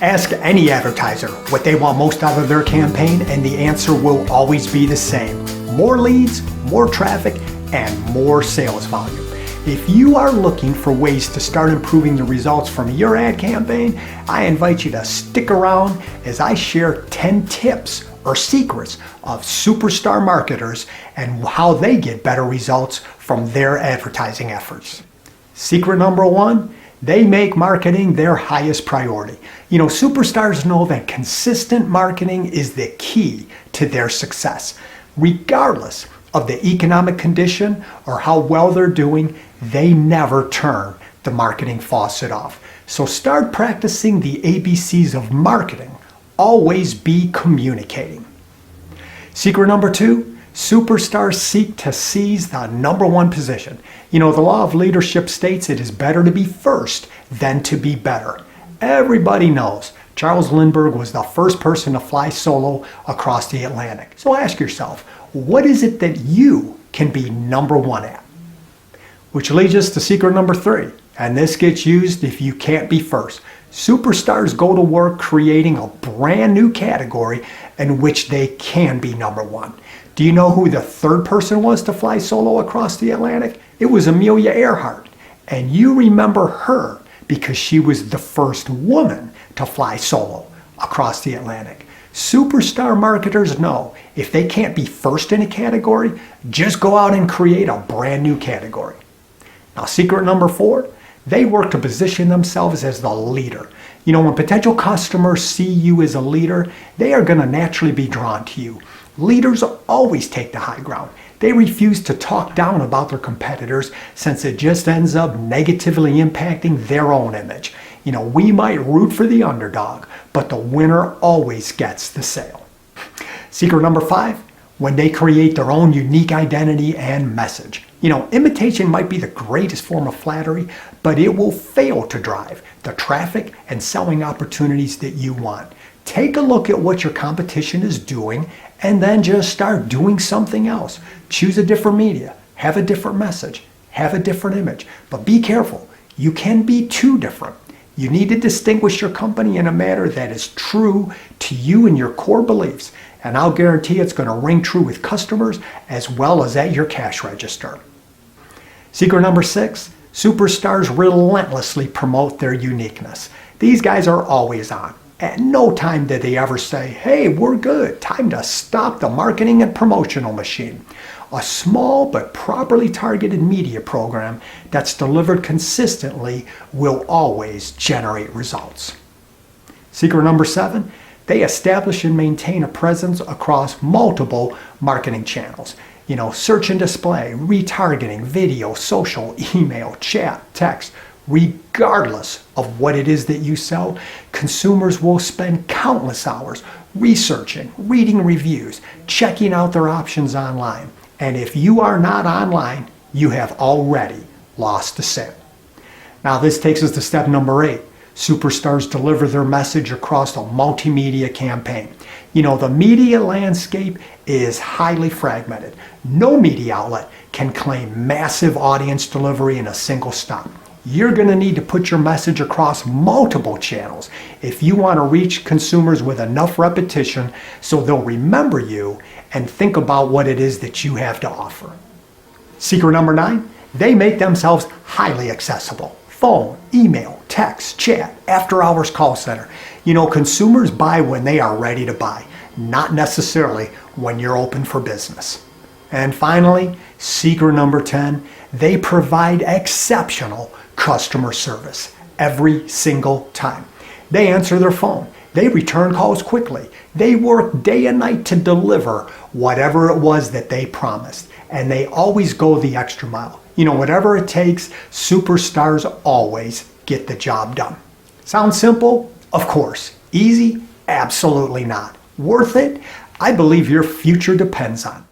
Ask any advertiser what they want most out of their campaign, and the answer will always be the same. More leads, more traffic, and more sales volume. If you are looking for ways to start improving the results from your ad campaign, I invite you to stick around as I share 10 tips or secrets of superstar marketers and how they get better results from their advertising efforts. Secret number one, they make marketing their highest priority. Superstars know that consistent marketing is the key to their success. Regardless of the economic condition or how well they're doing, they never turn the marketing faucet off. So start practicing the ABCs of marketing. Always be communicating. Secret number two, superstars seek to seize the number one position. The law of leadership states it is better to be first than to be better. Everybody knows Charles Lindbergh was the first person to fly solo across the Atlantic. So ask yourself, what is it that you can be number one at? Which leads us to secret number three, and this gets used if you can't be first. Superstars go to work creating a brand new category in which they can be number one. Do you know who the third person was to fly solo across the Atlantic? It was Amelia Earhart. And you remember her because she was the first woman to fly solo across the Atlantic. Superstar marketers know if they can't be first in a category, just go out and create a brand new category. Now, secret number four, they work to position themselves as the leader. When potential customers see you as a leader, they are going to naturally be drawn to you. Leaders always take the high ground. They refuse to talk down about their competitors since it just ends up negatively impacting their own image. We might root for the underdog, but the winner always gets the sale. Secret number five, when they create their own unique identity and message. Imitation might be the greatest form of flattery, but it will fail to drive the traffic and selling opportunities that you want. Take a look at what your competition is doing and then just start doing something else. Choose a different media, have a different message, have a different image. But be careful, you can be too different. You need to distinguish your company in a manner that is true to you and your core beliefs. And I'll guarantee it's going to ring true with customers as well as at your cash register. Secret number six, superstars relentlessly promote their uniqueness. These guys are always on. At no time did they ever say, hey, we're good, time to stop the marketing and promotional machine. A small but properly targeted media program that's delivered consistently will always generate results. Secret number seven, they establish and maintain a presence across multiple marketing channels. Search and display, retargeting, video, social, email, chat, text. Regardless of what it is that you sell, consumers will spend countless hours researching, reading reviews, checking out their options online. And if you are not online, you have already lost the sale. Now this takes us to step number eight. Superstars deliver their message across a multimedia campaign. The media landscape is highly fragmented. No media outlet can claim massive audience delivery in a single stop. You're going to need to put your message across multiple channels if you want to reach consumers with enough repetition so they'll remember you and think about what it is that you have to offer. Secret number nine, they make themselves highly accessible. Phone, email, text, chat, after-hours call center. Consumers buy when they are ready to buy, not necessarily when you're open for business. And finally, secret number 10, they provide exceptional customer service every single time. They answer their phone. They return calls quickly. They work day and night to deliver whatever it was that they promised. And they always go the extra mile. Whatever it takes, superstars always get the job done. Sounds simple? Of course. Easy? Absolutely not. Worth it? I believe your future depends on it.